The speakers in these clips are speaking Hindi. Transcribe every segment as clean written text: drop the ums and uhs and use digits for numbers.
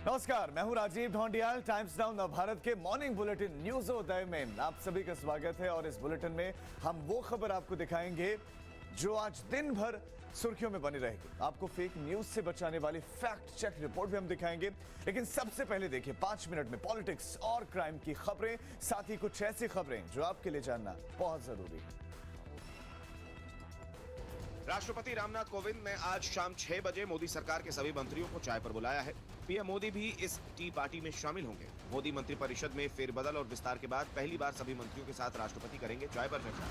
नमस्कार, मैं हूं राजीव ढोंडियाल। टाइम्स नाउ नवभारत के मॉर्निंग बुलेटिन न्यूज़ोदय में आप सभी का स्वागत है। और इस बुलेटिन में हम वो खबर आपको दिखाएंगे जो आज दिन भर सुर्खियों में बनी रहेगी। आपको फेक न्यूज से बचाने वाली फैक्ट चेक रिपोर्ट भी हम दिखाएंगे, लेकिन सबसे पहले देखिए 5 मिनट में पॉलिटिक्स और क्राइम की खबरें, साथ ही कुछ ऐसी खबरें जो आपके लिए जानना बहुत जरूरी है। राष्ट्रपति रामनाथ कोविंद ने आज शाम 6 बजे मोदी सरकार के सभी मंत्रियों को चाय पर बुलाया है। पीएम मोदी भी इस टी पार्टी में शामिल होंगे। मोदी मंत्रिपरिषद में फेरबदल और विस्तार के बाद पहली बार सभी मंत्रियों के साथ राष्ट्रपति करेंगे चाय पर चर्चा।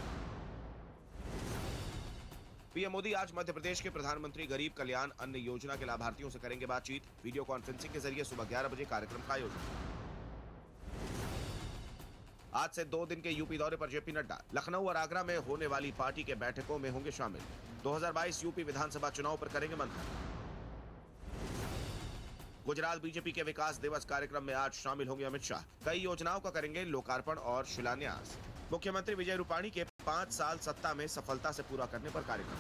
पीएम मोदी आज मध्य प्रदेश के प्रधानमंत्री गरीब कल्याण अन्न योजना के लाभार्थियों से करेंगे बातचीत। वीडियो कॉन्फ्रेंसिंग के जरिए सुबह 11 बजे कार्यक्रम का आयोजन। आज से 2 दिन के यूपी दौरे पर जेपी नड्डा लखनऊ और आगरा में होने वाली पार्टी के बैठकों में होंगे शामिल। 2022 यूपी विधानसभा चुनाव पर करेंगे मंथन। गुजरात बीजेपी के विकास दिवस कार्यक्रम में आज शामिल होंगे अमित शाह। कई योजनाओं का करेंगे लोकार्पण और शिलान्यास। मुख्यमंत्री विजय रूपाणी के 5 साल सत्ता में सफलता से पूरा करने पर कार्यक्रम।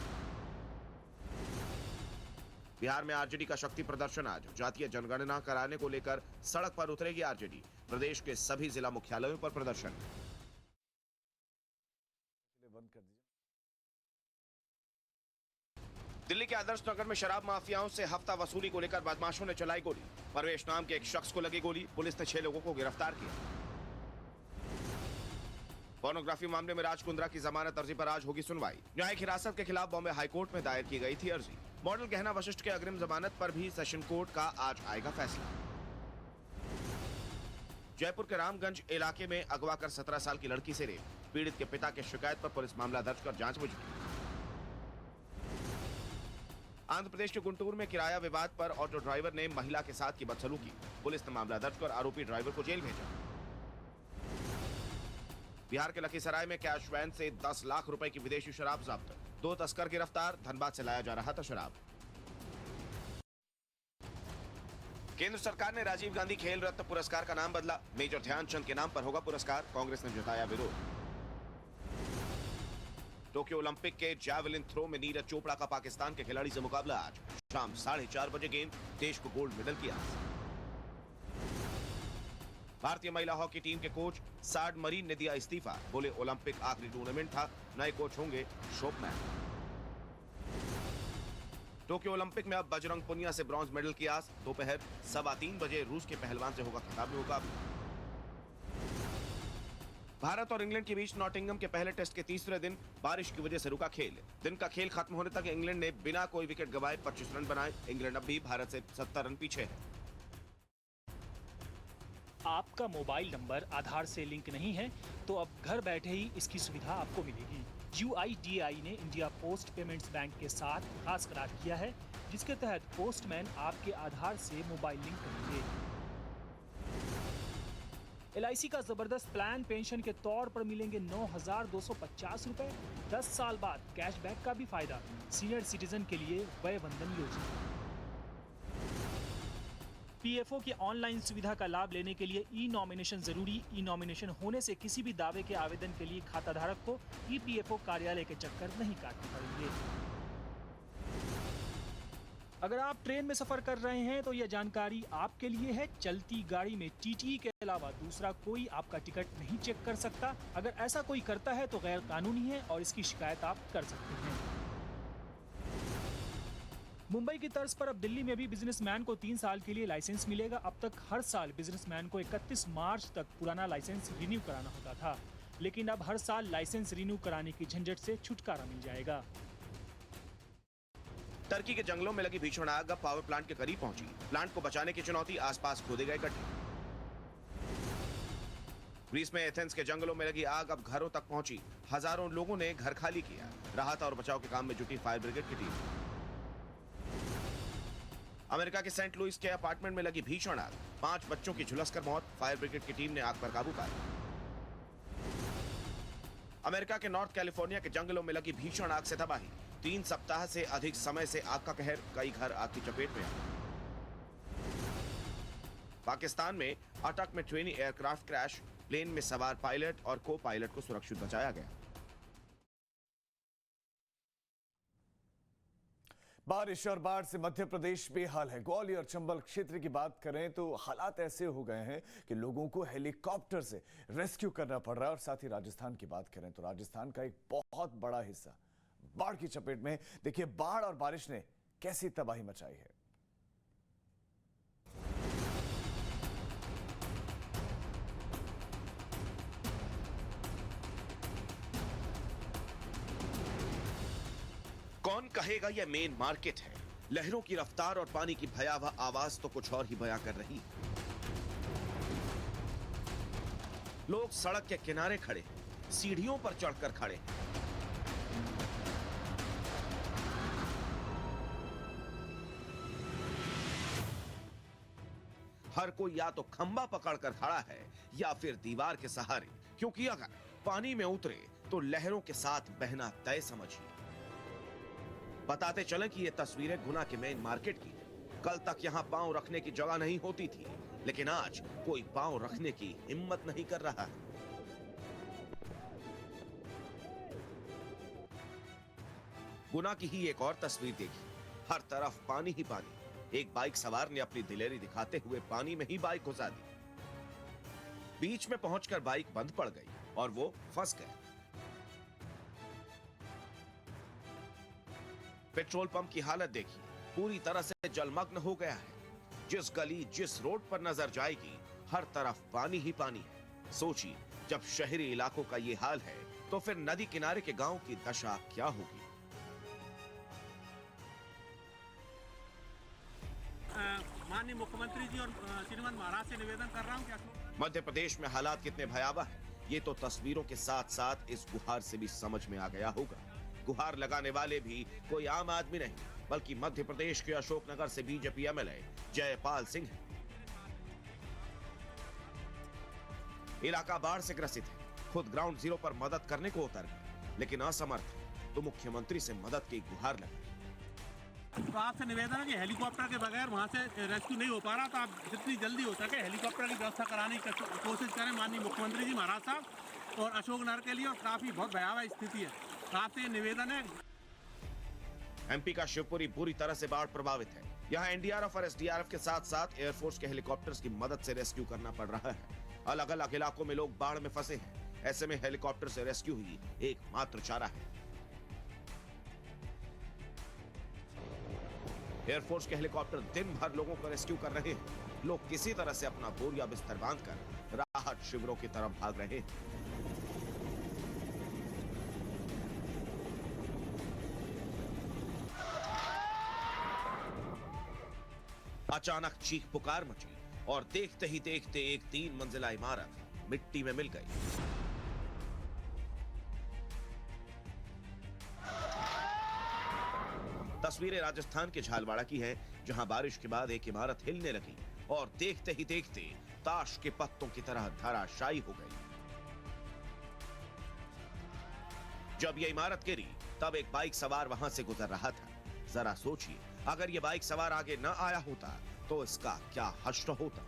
बिहार में आरजेडी का शक्ति प्रदर्शन आज। जातीय जनगणना कराने को लेकर सड़क पर उतरेगी आरजेडी। प्रदेश के सभी जिला मुख्यालयों पर प्रदर्शन। दिल्ली के आदर्श नगर में शराब माफियाओं से हफ्ता वसूली को लेकर बदमाशों ने चलाई गोली। परवेश नाम के एक शख्स को लगी गोली। पुलिस ने 6 लोगों को गिरफ्तार किया। पोर्नोग्राफी मामले में राज कुंद्रा की जमानत अर्जी पर आज होगी सुनवाई। न्यायिक हिरासत के खिलाफ बॉम्बे हाईकोर्ट में दायर की गई थी अर्जी। मॉडल गहना वशिष्ठ के अग्रिम जमानत पर भी सेशन कोर्ट का आज आएगा फैसला। जयपुर के रामगंज इलाके में अगवा कर 17 साल की लड़की से रेप। पीड़ित के पिता की शिकायत पर पुलिस मामला दर्ज कर जांच में जुटी। आंध्र प्रदेश के गुंटूर में किराया विवाद पर ऑटो ड्राइवर ने महिला के साथ की बदसलूकी। पुलिस ने मामला दर्ज कर आरोपी ड्राइवर को जेल भेजा। बिहार के लखीसराय में कैश वैन से 10 लाख रुपए की विदेशी शराब जब्त। 2 तस्कर गिरफ्तार। धनबाद से लाया जा रहा था शराब। केंद्र सरकार ने राजीव गांधी खेल रत्न पुरस्कार का नाम बदला। मेजर ध्यानचंद के नाम पर होगा पुरस्कार। कांग्रेस ने जताया विरोध। टोक्यो ओलंपिक के जैवलिन थ्रो में नीरज चोपड़ा का पाकिस्तान के खिलाड़ी से मुकाबला आज शाम 4:30 बजे गेम। देश को गोल्ड मेडल की आस। भारतीय महिला हॉकी टीम के कोच साड मरीन ने दिया इस्तीफा। बोले ओलंपिक आखिरी टूर्नामेंट था, नए कोच होंगे शोपमैन। टोक्यो ओलंपिक में अब बजरंग पुनिया से ब्रॉन्ज मेडल की आस। दोपहर 3:15 बजे रूस के पहलवान से होगा खिताबी मुकाबला। भारत और इंग्लैंड के बीच नॉटिंघम के पहले टेस्ट के तीसरे दिन बारिश की वजह से रुका खेल। दिन का खेल खत्म होने तक इंग्लैंड ने बिना कोई विकेट गंवाए 25 रन बनाए। इंग्लैंड अब भी भारत से 70 रन पीछे है। आपका मोबाइल नंबर आधार से लिंक नहीं है तो अब घर बैठे ही इसकी सुविधा आपको मिलेगी। UIDAI ने इंडिया पोस्ट पेमेंट्स बैंक के साथ खास करार किया है, जिसके तहत पोस्टमैन आपके आधार से मोबाइल लिंक करेंगे। LIC का जबरदस्त प्लान पेंशन के तौर पर मिलेंगे 9,250 रुपए। 10 साल बाद कैशबैक का भी फायदा। सीनियर सिटीजन के लिए वय वंदन योजना। PFO की ऑनलाइन सुविधा का लाभ लेने के लिए ई-नॉमिनेशन जरूरी। ई-नॉमिनेशन होने से किसी भी दावे के आवेदन के लिए खाताधारक को EPFO कार्यालय के चक्कर नहीं काटने पड़ेंगे। अगर आप ट्रेन में सफर कर रहे हैं तो यह जानकारी आपके लिए है। चलती गाड़ी में TTE के अलावा दूसरा कोई आपका टिकट नहीं चेक कर सकता। अगर ऐसा कोई करता है तो गैर कानूनी है और इसकी शिकायत आप कर सकते हैं। मुंबई की तर्ज पर अब दिल्ली में भी बिजनेसमैन को 3 साल के लिए लाइसेंस मिलेगा। अब तक हर साल बिजनेसमैन को 31 मार्च तक पुराना लाइसेंस रिन्यू कराना होता था, लेकिन अब हर साल लाइसेंस रिन्यू कराने की झंझट से छुटकारा मिल जाएगा। टर्की के जंगलों में लगी भीषण आग अब पावर प्लांट के करीब पहुंची। प्लांट को बचाने की चुनौती, आसपास खोदे गए गड्ढे। ग्रीस में एथेंस के जंगलों में लगी आग अब घरों तक पहुंची। हजारों लोगों ने घर खाली किया। राहत और बचाव के काम में जुटी फायर ब्रिगेड की टीम। अमेरिका के सेंट लुइस के अपार्टमेंट में लगी भीषण आग। 5 बच्चों की झुलसकर मौत। फायर ब्रिगेड की टीम ने आग पर काबू पाया। अमेरिका के नॉर्थ कैलिफोर्निया के जंगलों में लगी भीषण आग से तबाही। 3 सप्ताह से अधिक समय से आग का कहर। कई घर आग की चपेट में आए। पाकिस्तान में अटक में ट्रेनी एयरक्राफ्ट क्रैश। प्लेन में सवार पायलट और को पायलट को सुरक्षित बचाया गया। बारिश और बाढ़ से मध्य प्रदेश बेहाल है। ग्वालियर और चंबल क्षेत्र की बात करें तो हालात ऐसे हो गए हैं कि लोगों को हेलीकॉप्टर से रेस्क्यू करना पड़ रहा है। और साथ ही राजस्थान की बात करें तो राजस्थान का एक बहुत बड़ा हिस्सा बाढ़ की चपेट में। देखिए बाढ़ और बारिश ने कैसी तबाही मचाई है। कौन कहेगा यह मेन मार्केट है। लहरों की रफ्तार और पानी की भयावह आवाज तो कुछ और ही बयां कर रही है। लोग सड़क के किनारे खड़े हैं, सीढ़ियों पर चढ़कर खड़े हैं। हर कोई या तो खंबा पकड़कर खड़ा है या फिर दीवार के सहारे, क्योंकि अगर पानी में उतरे तो लहरों के साथ बहना तय समझिए। बताते चलें कि ये तस्वीरें गुना के मेन मार्केट की है। कल तक यहाँ पांव रखने की जगह नहीं होती थी, लेकिन आज कोई पांव रखने की हिम्मत नहीं कर रहा है। गुना की ही एक और तस्वीर देखी, हर तरफ पानी ही पानी। एक बाइक सवार ने अपनी दिलेरी दिखाते हुए पानी में ही बाइक घुसा दी। बीच में पहुंचकर बाइक बंद पड़ गई और वो फंस गया। पेट्रोल पंप की हालत देखिए, पूरी तरह से जलमग्न हो गया है। जिस गली जिस रोड पर नजर जाएगी हर तरफ पानी ही पानी है। सोचिए जब शहरी इलाकों का ये हाल है तो फिर नदी किनारे के गांव की दशा क्या होगी। माननीय मुख्यमंत्री जी और श्रीमान महाराज से निवेदन कर रहा हूं कि मध्य प्रदेश में हालात कितने भयावह हैं, ये तो तस्वीरों के साथ साथ इस गुहार से भी समझ में आ गया होगा। गुहार लगाने वाले भी कोई आम आदमी नहीं, बल्कि मध्य प्रदेश के अशोकनगर से बीजेपी एमएलए जयपाल सिंह है। इलाका बाढ़ से ग्रसित है, खुद ग्राउंड जीरो पर मदद करने को उतर गए, लेकिन असमर्थ है तो मुख्यमंत्री से मदद की गुहार लगी। तो आपसे निवेदन है कि हेलीकॉप्टर के बगैर वहां से रेस्क्यू नहीं हो पा रहा, तो आप जितनी जल्दी हो सके हेलीकॉप्टर की व्यवस्था कराने की कोशिश करें माननीय मुख्यमंत्री जी महाराज साहब और अशोकनगर के लिए। और काफी बहुत भयावह स्थिति है, आपसे ये निवेदन है। एमपी का शिवपुरी पूरी तरह से बाढ़ प्रभावित है। यहाँ एनडीआरएफ और एसडीआरएफ के साथ साथ एयरफोर्स के हेलीकॉप्टर्स की मदद से रेस्क्यू करना पड़ रहा है। अलग अलग इलाकों में लोग बाढ़ में फंसे हैं, ऐसे में हेलीकॉप्टर से रेस्क्यू ही एकमात्र चारा है। एयरफोर्स के हेलीकॉप्टर दिन भर लोगों को रेस्क्यू कर रहे हैं। लोग किसी तरह से अपना बोरिया बिस्तर बांधकर राहत शिविरों की तरफ भाग रहे हैं। अचानक चीख पुकार मची और देखते ही देखते एक 3 मंजिला इमारत मिट्टी में मिल गई। तस्वीरें राजस्थान के झालवाड़ा की हैं, जहां बारिश के बाद एक इमारत हिलने लगी और देखते ही देखते ताश के पत्तों की तरह धराशायी हो गई। जब यह इमारत गिरी तब एक बाइक सवार वहां से गुजर रहा था। जरा सोचिए अगर यह बाइक सवार आगे न आया होता तो इसका क्या हश्र होता।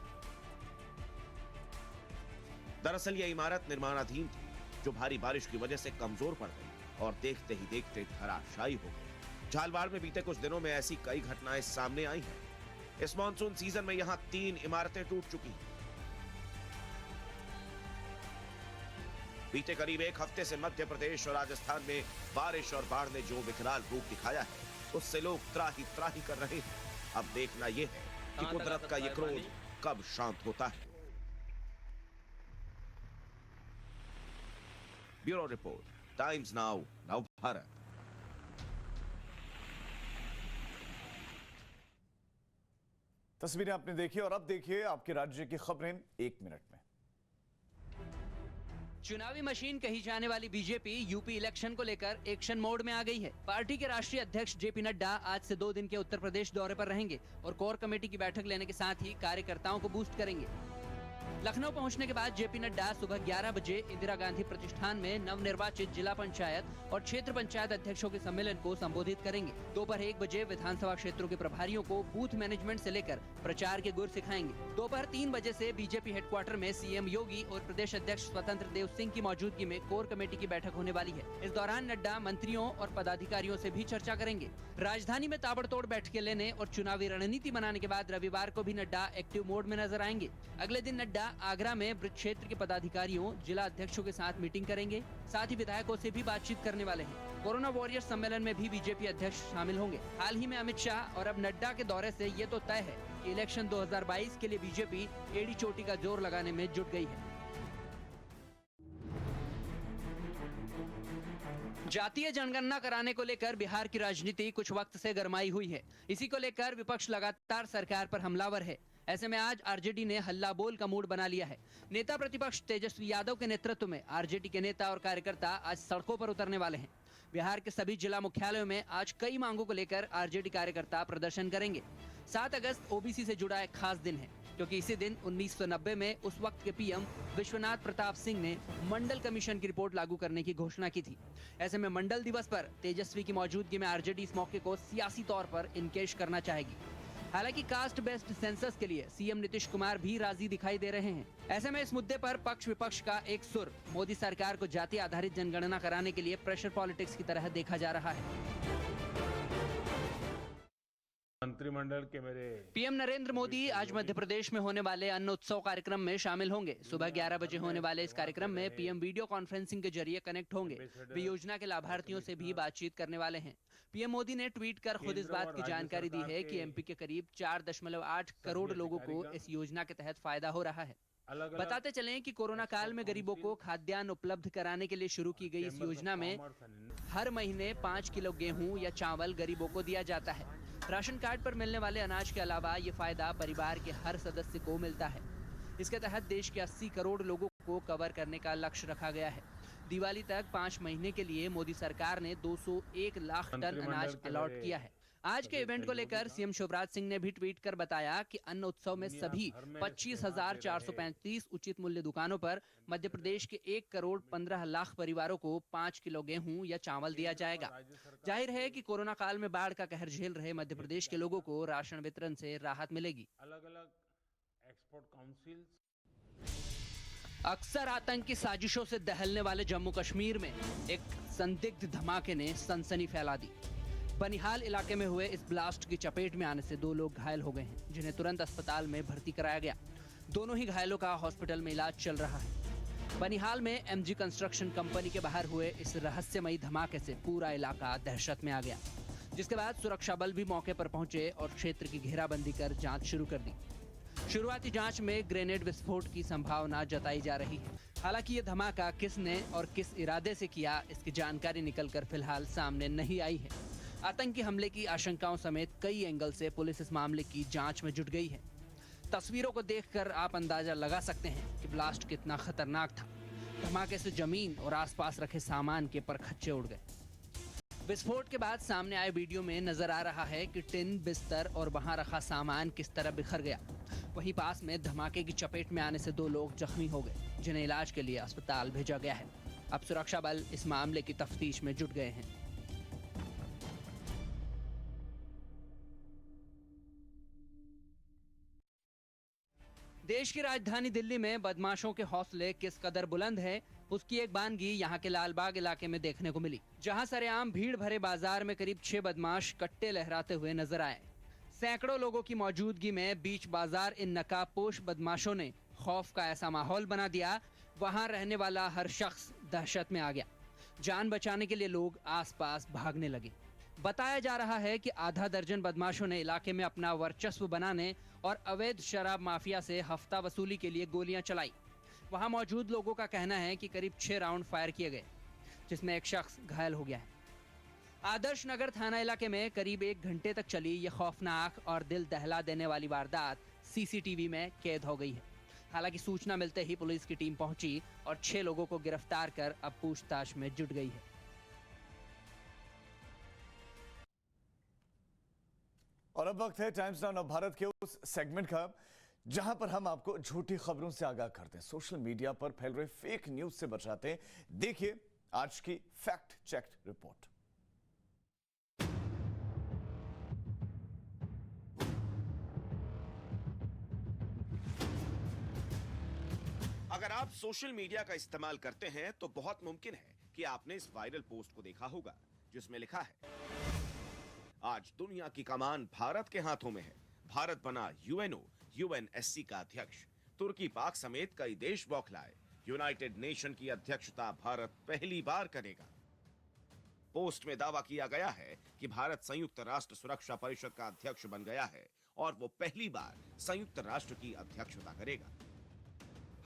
दरअसल यह इमारत निर्माणाधीन थी, जो भारी बारिश की वजह से कमजोर पड़ गई और देखते ही देखते धराशायी हो गई। झालवाड़ में बीते कुछ दिनों में ऐसी कई घटनाएं सामने आई हैं। इस मॉनसून सीजन में यहां 3 इमारतें टूट चुकी हैं। बीते करीब एक हफ्ते से मध्य प्रदेश और राजस्थान में बारिश और बाढ़ ने जो विकराल रूप दिखाया है उससे लोग त्राही त्राही कर रहे हैं। अब देखना यह है कि कुदरत का यह क्रोध कब शांत होता है। ब्यूरो रिपोर्ट, टाइम्स नाउ, नव भारत। तस्वीरें आपने देखी और अब देखिए आपके राज्य की खबरें 1 मिनट में। चुनावी मशीन कही जाने वाली बीजेपी यूपी इलेक्शन को लेकर एक्शन मोड में आ गई है। पार्टी के राष्ट्रीय अध्यक्ष जेपी नड्डा आज से 2 दिन के उत्तर प्रदेश दौरे पर रहेंगे और कोर कमेटी की बैठक लेने के साथ ही कार्यकर्ताओं को बूस्ट करेंगे। लखनऊ पहुंचने के बाद जेपी नड्डा सुबह 11 बजे इंदिरा गांधी प्रतिष्ठान में नवनिर्वाचित जिला पंचायत और क्षेत्र पंचायत अध्यक्षों के सम्मेलन को संबोधित करेंगे। दोपहर 1 बजे विधानसभा क्षेत्रों के प्रभारियों को बूथ मैनेजमेंट से लेकर प्रचार के गुर सिखाएंगे। दोपहर 3 बजे से बीजेपी हेडक्वार्टर में सीएम योगी और प्रदेश अध्यक्ष स्वतंत्र देव सिंह की मौजूदगी में कोर कमेटी की बैठक होने वाली है। इस दौरान नड्डा मंत्रियों और पदाधिकारियों से भी चर्चा करेंगे। राजधानी में ताबड़तोड़ बैठकें लेने और चुनावी रणनीति बनाने के बाद रविवार को भी नड्डा एक्टिव मोड में नजर आएंगे। अगले दिन नड्डा आगरा में ब्रज क्षेत्र के पदाधिकारियों, जिला अध्यक्षों के साथ मीटिंग करेंगे। साथ ही विधायकों से भी बातचीत करने वाले हैं। कोरोना वॉरियर्स सम्मेलन में भी बीजेपी अध्यक्ष शामिल होंगे। हाल ही में अमित शाह और अब नड्डा के दौरे से ये तो तय है कि इलेक्शन 2022 के लिए बीजेपी एड़ी चोटी का जोर लगाने में जुट गई है। जातीय जनगणना कराने को लेकर बिहार की राजनीति कुछ वक्त से गरमाई हुई है। इसी को लेकर विपक्ष लगातार सरकार पर हमलावर है। ऐसे में आज आरजेडी ने हल्ला बोल का मूड बना लिया है। नेता प्रतिपक्ष तेजस्वी यादव के नेतृत्व में आरजेडी के नेता और कार्यकर्ता आज सड़कों पर उतरने वाले हैं। बिहार के सभी जिला मुख्यालयों में आज कई मांगों को लेकर आरजेडी कार्यकर्ता प्रदर्शन करेंगे। 7 अगस्त ओबीसी से जुड़ा एक खास दिन है, क्योंकि इसी दिन 1990 में उस वक्त के पीएम विश्वनाथ प्रताप सिंह ने मंडल कमीशन की रिपोर्ट लागू करने की घोषणा की थी। ऐसे में मंडल दिवस पर तेजस्वी की मौजूदगी में आरजेडी इस मौके को सियासी तौर पर इनकेश करना चाहेगी। हालांकि कास्ट बेस्ड सेंसस के लिए सीएम नीतीश कुमार भी राजी दिखाई दे रहे हैं। ऐसे में इस मुद्दे पर पक्ष विपक्ष का एक सुर मोदी सरकार को जाति आधारित जनगणना कराने के लिए प्रेशर पॉलिटिक्स की तरह देखा जा रहा है। मंत्रिमंडल के मेरे पीएम नरेंद्र मोदी आज मध्य प्रदेश में होने वाले अन्न उत्सव कार्यक्रम में शामिल होंगे। सुबह 11 बजे होने वाले इस कार्यक्रम में पीएम वीडियो कॉन्फ्रेंसिंग के जरिए कनेक्ट होंगे। वे योजना के लाभार्थियों से भी बातचीत करने वाले हैं। पीएम मोदी ने ट्वीट कर खुद इस बात की जानकारी दी है कि एमपी के करीब 4.8 करोड़ लोगों को इस योजना के तहत फायदा हो रहा है। बताते चलें कि कोरोना काल में गरीबों को खाद्यान्न उपलब्ध कराने के लिए शुरू की गई इस योजना में हर महीने 5 किलो गेहूं या चावल गरीबों को दिया जाता है। राशन कार्ड पर मिलने वाले अनाज के अलावा ये फायदा परिवार के हर सदस्य को मिलता है। इसके तहत देश के 80 करोड़ लोगों को कवर करने का लक्ष्य रखा गया है। दिवाली तक 5 महीने के लिए मोदी सरकार ने 201 लाख टन अनाज अलॉट किया है। आज के इवेंट को लेकर सीएम शिवराज सिंह ने भी ट्वीट कर बताया कि अन्न उत्सव में सभी 25,435 उचित मूल्य दुकानों पर मध्य प्रदेश के 1 करोड़ 15 लाख परिवारों को 5 किलो गेहूं या चावल दिया जाएगा। जाहिर है कि कोरोना काल में बाढ़ का कहर झेल रहे मध्य प्रदेश के लोगों को राशन वितरण से राहत मिलेगी। अलग-अलग एक्सपोर्ट काउंसिल अक्सर आतंकी साजिशों से दहलने वाले जम्मू कश्मीर में एक संदिग्ध धमाके ने सनसनी फैला दी। बनिहाल इलाके में हुए इस ब्लास्ट की चपेट में आने से 2 लोग घायल हो गए हैं, जिन्हें तुरंत अस्पताल में भर्ती कराया गया। दोनों ही घायलों का हॉस्पिटल में इलाज चल रहा है। बनिहाल में एमजी कंस्ट्रक्शन कंपनी के बाहर हुए इस रहस्यमयी धमाके से पूरा इलाका दहशत में आ गया, जिसके बाद सुरक्षा बल भी मौके पर पहुंचे और क्षेत्र की घेराबंदी कर जांच शुरू कर दी। शुरुआती जांच में ग्रेनेड विस्फोट की संभावना जताई जा रही है। हालांकि ये धमाका किसने और किस इरादे से किया, इसकी जानकारी निकलकर फिलहाल सामने नहीं आई है। आतंकी हमले की आशंकाओं समेत कई एंगल से पुलिस इस मामले की जांच में जुट गई है। तस्वीरों को देखकर आप अंदाजा लगा सकते हैं कि ब्लास्ट कितना खतरनाक था। धमाके से जमीन और आसपास रखे सामान के परखच्चे उड़ गए। विस्फोट के बाद सामने आए वीडियो में नजर आ रहा है कि टिन, बिस्तर और वहां रखा सामान किस तरह बिखर गया। वहीं पास में धमाके की चपेट में आने से 2 लोग जख्मी हो गए, जिन्हें इलाज के लिए अस्पताल भेजा गया है। अब सुरक्षा बल इस मामले की तफ्तीश में जुट गए हैं। देश की राजधानी दिल्ली में बदमाशों के हौसले किस कदर बुलंद है, उसकी एक बानगी यहाँ के लालबाग इलाके में देखने को मिली, जहाँ सरेआम भीड़ भरे बाजार में करीब 6 बदमाश कट्टे लहराते हुए नजर आए। सैकड़ों लोगों की मौजूदगी में बीच बाजार इन नकाबपोश बदमाशों ने खौफ का ऐसा माहौल बना दिया, वहां रहने वाला हर शख्स दहशत में आ गया। जान बचाने के लिए लोग आसपास भागने लगे। बताया जा रहा है कि आधा दर्जन बदमाशों ने इलाके में अपना वर्चस्व बनाने और अवैध शराब माफिया से हफ्ता वसूली के लिए गोलियां चलाई। वहां मौजूद लोगों का कहना है कि करीब 6 राउंड फायर किए गए, जिसमें एक शख्स घायल हो गया है। आदर्श नगर थाना इलाके में करीब 1 घंटे तक चली यह खौफनाक और दिल दहला देने वाली वारदात सीसीटीवी में कैद हो गई है। हालांकि सूचना मिलते ही पुलिस की टीम पहुंची और 6 लोगों को गिरफ्तार कर अब पूछताछ में जुट गई है। और अब वक्त है टाइम्स नाउ भारत के उस सेगमेंट का जहां पर हम आपको झूठी खबरों से आगाह करते हैं, सोशल मीडिया पर फैल रहे फेक न्यूज से बचाते हैं। देखिए आज की फैक्ट चेक रिपोर्ट। अगर आप सोशल मीडिया का इस्तेमाल करते हैं तो बहुत मुमकिन है कि आपने इस वायरल पोस्ट को देखा होगा जिसमें लिखा है, आज दुनिया की कमान भारत के हाथों में है। भारत बना यूएनओ यूएनएससी का अध्यक्ष। तुर्की पाक समेत कई देश बौखलाए। यूनाइटेड नेशन की अध्यक्षता भारत पहली बार करेगा। पोस्ट में दावा किया गया है कि भारत संयुक्त राष्ट्र सुरक्षा परिषद का अध्यक्ष बन गया है और वो पहली बार संयुक्त राष्ट्र की अध्यक्षता करेगा।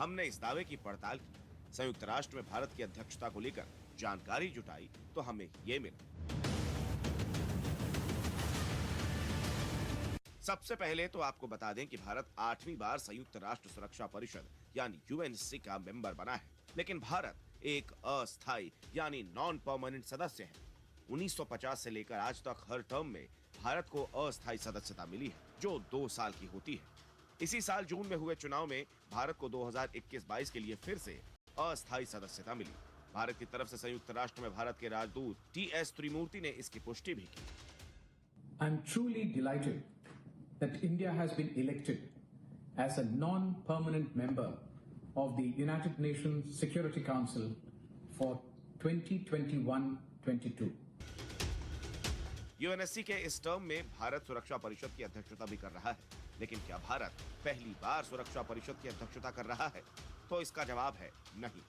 हमने इस दावे की पड़ताल की, संयुक्त राष्ट्र में भारत की अध्यक्षता को लेकर जानकारी जुटाई तो हमें ये मिला। सबसे पहले तो आपको बता दें कि भारत 8वीं बार संयुक्त राष्ट्र सुरक्षा परिषद यानी यूएनएससी का मेंबर बना है, लेकिन भारत एक अस्थायी यानी नॉन परमानेंट सदस्य है। 1950 से लेकर आज तक हर टर्म में भारत को अस्थायी सदस्यता मिली है, जो 2 साल की होती है। इसी साल जून में हुए चुनाव में भारत को 2021-22 के लिए फिर से अस्थायी सदस्यता मिली। भारत की तरफ से संयुक्त राष्ट्र में भारत के राजदूत टी.एस. त्रिमूर्ति ने इसकी पुष्टि भी की। I'm truly delighted that India has been elected as a non-permanent member of the United Nations Security Council for 2021-22. UNSC के इस टर्म में भारत सुरक्षा परिषद की अध्यक्षता भी कर रहा है, लेकिन क्या भारत पहली बार सुरक्षा परिषद की अध्यक्षता कर रहा है? तो इसका जवाब है नहीं।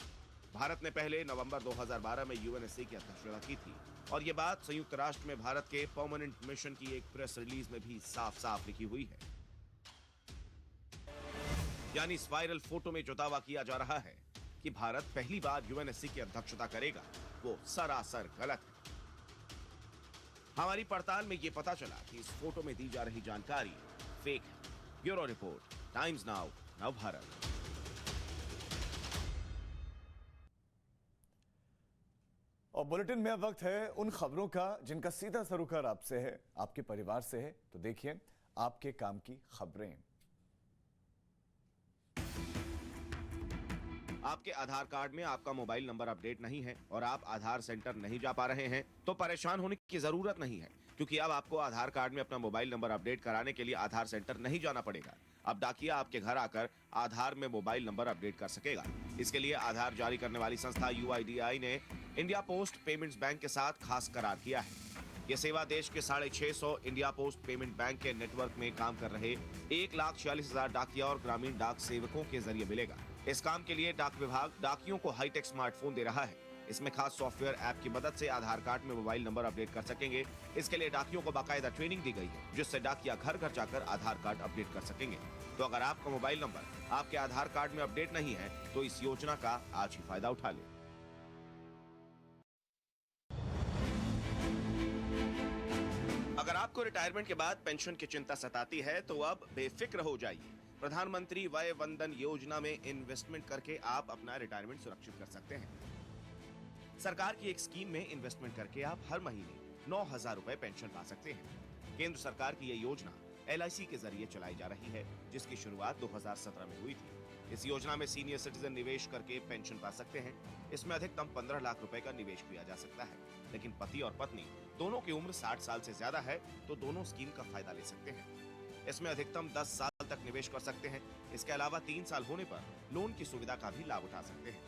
भारत ने पहले नवंबर 2012 में यूएनएससी की अध्यक्षता की थी और ये बात संयुक्त राष्ट्र में भारत के परमानेंट मिशन की एक प्रेस रिलीज में भी साफ-साफ लिखी हुई है। यानी इस वायरल फोटो में जो दावा किया जा रहा है कि भारत पहली बार यूएनएससी की अध्यक्षता करेगा, वो सरासर गलत है। हमारी पड़ताल में ये पता चला कि इस फोटो में दी जा रही जानकारी फेक है। ब्यूरो रिपोर्ट, टाइम्स नाउ, नव भारत। और बुलेटिन में अब वक्त है उन खबरों का जिनका सीधा सरोकार आपसे है, आपके परिवार से है। तो देखिए आपके काम की खबरें। आपके आधार कार्ड में आपका मोबाइल नंबर अपडेट नहीं है और आप आधार सेंटर नहीं जा पा रहे हैं तो परेशान होने की जरूरत नहीं है, क्योंकि अब आपको आधार कार्ड में अपना मोबाइल नंबर अपडेट कराने के लिए आधार सेंटर नहीं जाना पड़ेगा। अब डाकिया आपके घर आकर आधार में मोबाइल नंबर अपडेट कर सकेगा। इसके लिए आधार जारी करने वाली संस्था UIDAI ने इंडिया पोस्ट पेमेंट्स बैंक के साथ खास करार किया है। ये सेवा देश के 650 इंडिया पोस्ट पेमेंट बैंक के नेटवर्क में काम कर रहे 1,46,000 डाकिया और ग्रामीण डाक सेवकों के जरिए मिलेगा। इस काम के लिए डाक विभाग डाकियों को हाईटेक स्मार्टफोन दे रहा है। इसमें खास सॉफ्टवेयर ऐप की मदद से आधार कार्ड में मोबाइल नंबर अपडेट कर सकेंगे। इसके लिए डाकियों को बाकायदा ट्रेनिंग दी गई है, जिससे डाकिया घर घर जाकर आधार कार्ड अपडेट कर सकेंगे। तो अगर आपका मोबाइल नंबर आपके आधार कार्ड में अपडेट नहीं है तो इस योजना का आज ही फायदा उठा लें। अगर आपको रिटायरमेंट के बाद पेंशन की चिंता सताती है तो अब बेफिक्र हो जाइए। प्रधानमंत्री वय वंदन योजना में इन्वेस्टमेंट करके आप अपना रिटायरमेंट सुरक्षित कर सकते हैं। सरकार की एक स्कीम में इन्वेस्टमेंट करके आप हर महीने 9,000 रुपए पेंशन पा सकते हैं। केंद्र सरकार की यह योजना LIC के जरिए चलाई जा रही है, जिसकी शुरुआत 2017 में हुई थी। इस योजना में सीनियर सिटीजन निवेश करके पेंशन पा सकते हैं। इसमें अधिकतम 15 लाख रुपए का निवेश किया जा सकता है, लेकिन पति और पत्नी दोनों की उम्र 60 साल से ज्यादा है तो दोनों स्कीम का फायदा ले सकते हैं। इसमें अधिकतम 10 साल तक निवेश कर सकते हैं। इसके अलावा 3 साल होने पर लोन की सुविधा का भी लाभ उठा सकते हैं।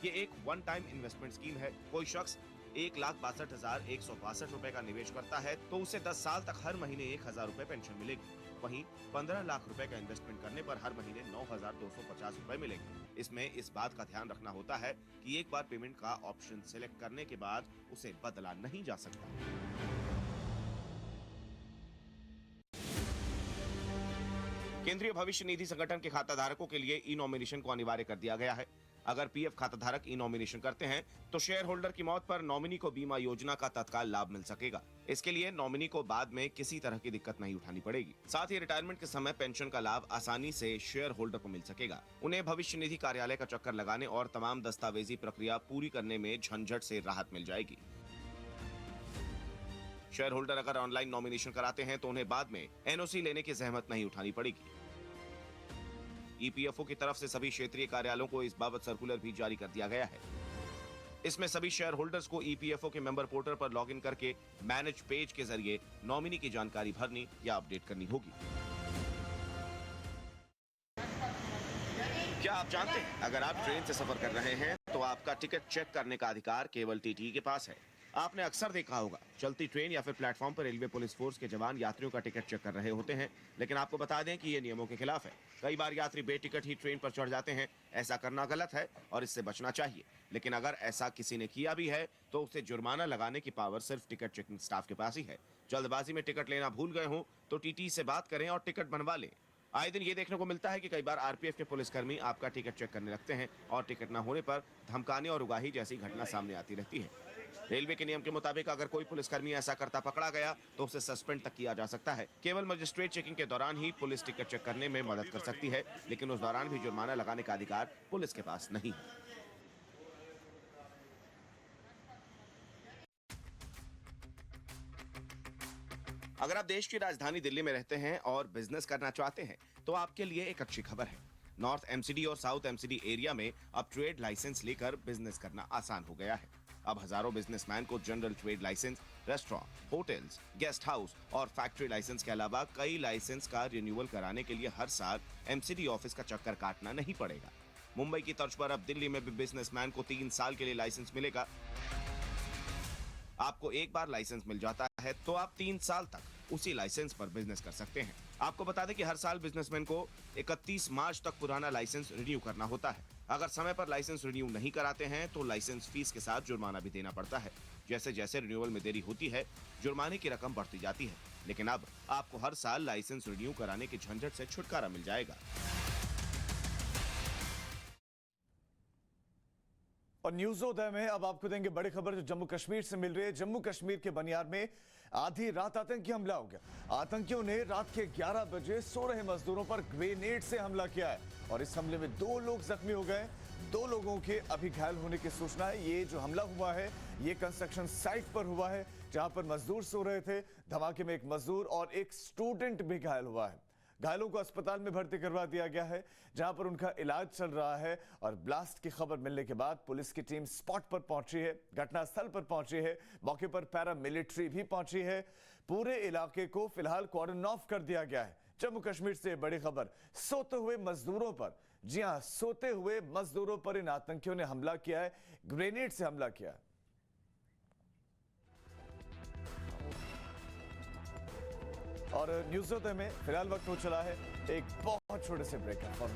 ये एक वन टाइम इन्वेस्टमेंट स्कीम है। कोई शख्स 1,62,162 रुपए का निवेश करता है तो उसे 10 साल तक हर महीने 1,000 रुपए पेंशन मिलेगी। वहीं 15 लाख रुपए का इन्वेस्टमेंट करने पर हर महीने 9,250 रुपए मिलेंगे। इसमें इस बात का ध्यान रखना होता है कि एक बार पेमेंट का ऑप्शन सिलेक्ट करने के बाद उसे बदला नहीं जा सकता। केंद्रीय भविष्य निधि संगठन के खाता धारकों के लिए ई नॉमिनेशन को अनिवार्य कर दिया गया है। अगर पीएफ खाता धारक ई नॉमिनेशन करते हैं तो शेयर होल्डर की मौत पर नॉमिनी को बीमा योजना का तत्काल लाभ मिल सकेगा। इसके लिए नॉमिनी को बाद में किसी तरह की दिक्कत नहीं उठानी पड़ेगी। साथ ही रिटायरमेंट के समय पेंशन का लाभ आसानी से शेयर होल्डर को मिल सकेगा। उन्हें भविष्य निधि कार्यालय का चक्कर लगाने और तमाम दस्तावेजी प्रक्रिया पूरी करने में झंझट से राहत मिल जाएगी। शेयर होल्डर अगर ऑनलाइन नॉमिनेशन कराते हैं तो उन्हें बाद में एनओसी लेने की जहमत नहीं उठानी पड़ेगी। ईपीएफओ की तरफ से सभी क्षेत्रीय कार्यालयों को इस बाबत सर्कुलर भी जारी कर दिया गया है। इसमें सभी शेयर होल्डर्स को ईपीएफओ के मेंबर पोर्टल पर लॉगिन करके मैनेज पेज के जरिए नॉमिनी की जानकारी भरनी या अपडेट करनी होगी। क्या आप जानते हैं, अगर आप ट्रेन से सफर कर रहे हैं तो आपका टिकट चेक करने का अधिकार केवल टीटी के पास है। आपने अक्सर देखा होगा, चलती ट्रेन या फिर प्लेटफॉर्म पर रेलवे पुलिस फोर्स के जवान यात्रियों का टिकट चेक कर रहे होते हैं, लेकिन आपको बता दें कि ये नियमों के खिलाफ है। कई बार यात्री बेटिकट ही ट्रेन पर चढ़ जाते हैं। ऐसा करना गलत है और इससे बचना चाहिए। लेकिन अगर ऐसा किसी ने किया भी है तो उसे जुर्माना लगाने की पावर सिर्फ टिकट चेकिंग स्टाफ के पास ही है। जल्दबाजी में टिकट लेना भूल गए हों तो टीटी से बात करें और टिकट बनवा लें। आए दिन ये देखने को मिलता है कि कई बार आरपीएफ के पुलिसकर्मी आपका टिकट चेक करने लगते हैं और टिकट न होने पर धमकाने और उगाही जैसी घटना सामने आती रहती है। रेलवे के नियम के मुताबिक अगर कोई पुलिसकर्मी ऐसा करता पकड़ा गया तो उसे सस्पेंड तक किया जा सकता है। केवल मजिस्ट्रेट चेकिंग के दौरान ही पुलिस टिकट चेक करने में मदद कर सकती है, लेकिन उस दौरान भी जुर्माना लगाने का अधिकार पुलिस के पास नहीं है। अगर आप देश की राजधानी दिल्ली में रहते हैं और बिजनेस करना चाहते हैं तो आपके लिए एक अच्छी खबर है। नॉर्थ एमसीडी और साउथ एमसीडी एरिया में अब ट्रेड लाइसेंस लेकर बिजनेस करना आसान हो गया है। अब हजारों बिजनेसमैन को general trade license, restaurant, hotels, guest house और फैक्ट्री लाइसेंस के अलावा कई लाइसेंस का रिन्यूअल कराने के लिए हर साल एमसीडी ऑफिस का चक्कर काटना नहीं पड़ेगा। मुंबई की तर्ज पर अब दिल्ली में भी बिजनेसमैन को 3 साल के लिए लाइसेंस मिलेगा। आपको एक बार लाइसेंस मिल जाता है तो आप 3 साल तक उसी लाइसेंस पर बिजनेस कर सकते हैं। आपको बता दें कि हर साल बिजनेसमैन को 31 मार्च तक पुराना लाइसेंस रिन्यू करना होता है। अगर समय पर लाइसेंस रिन्यू नहीं कराते हैं तो लाइसेंस फीस के साथ जुर्माना भी देना पड़ता है। जैसे जैसे रिन्यूअल में देरी होती है, जुर्माने की रकम बढ़ती जाती है, लेकिन अब आपको हर साल लाइसेंस रिन्यू कराने की झंझट से छुटकारा मिल जाएगा। और न्यूज़ोदय में अब आपको देंगे बड़ी खबर जो जम्मू कश्मीर से मिल रही है। जम्मू कश्मीर के बनियार में आधी रात आतंकी हमला हो गया। आतंकियों ने रात के 11 बजे सो रहे मजदूरों पर ग्रेनेड से हमला किया है और इस हमले में 2 लोग जख्मी हो गए। 2 लोगों के अभी घायल होने की सूचना है। ये जो हमला हुआ है ये कंस्ट्रक्शन साइट पर हुआ है जहां पर मजदूर सो रहे थे। धमाके में एक मजदूर और एक स्टूडेंट भी घायल हुआ है। घायलों को अस्पताल में भर्ती करवा दिया गया है जहां पर उनका इलाज चल रहा है। और ब्लास्ट की खबर मिलने के बाद पुलिस की टीम स्पॉट पर पहुंची है, घटनास्थल पर पहुंची है, मौके पर पैरामिलिट्री भी पहुंची है। पूरे इलाके को फिलहाल कॉर्डन ऑफ कर दिया गया है। जम्मू कश्मीर से बड़ी खबर, सोते हुए मजदूरों पर, जी हां, सोते हुए मजदूरों पर इन आतंकियों ने हमला किया है, ग्रेनेड से हमला किया है। और न्यूज़ोदय में फिलहाल वक्त हो चला है एक बहुत छोटे से ब्रेक का।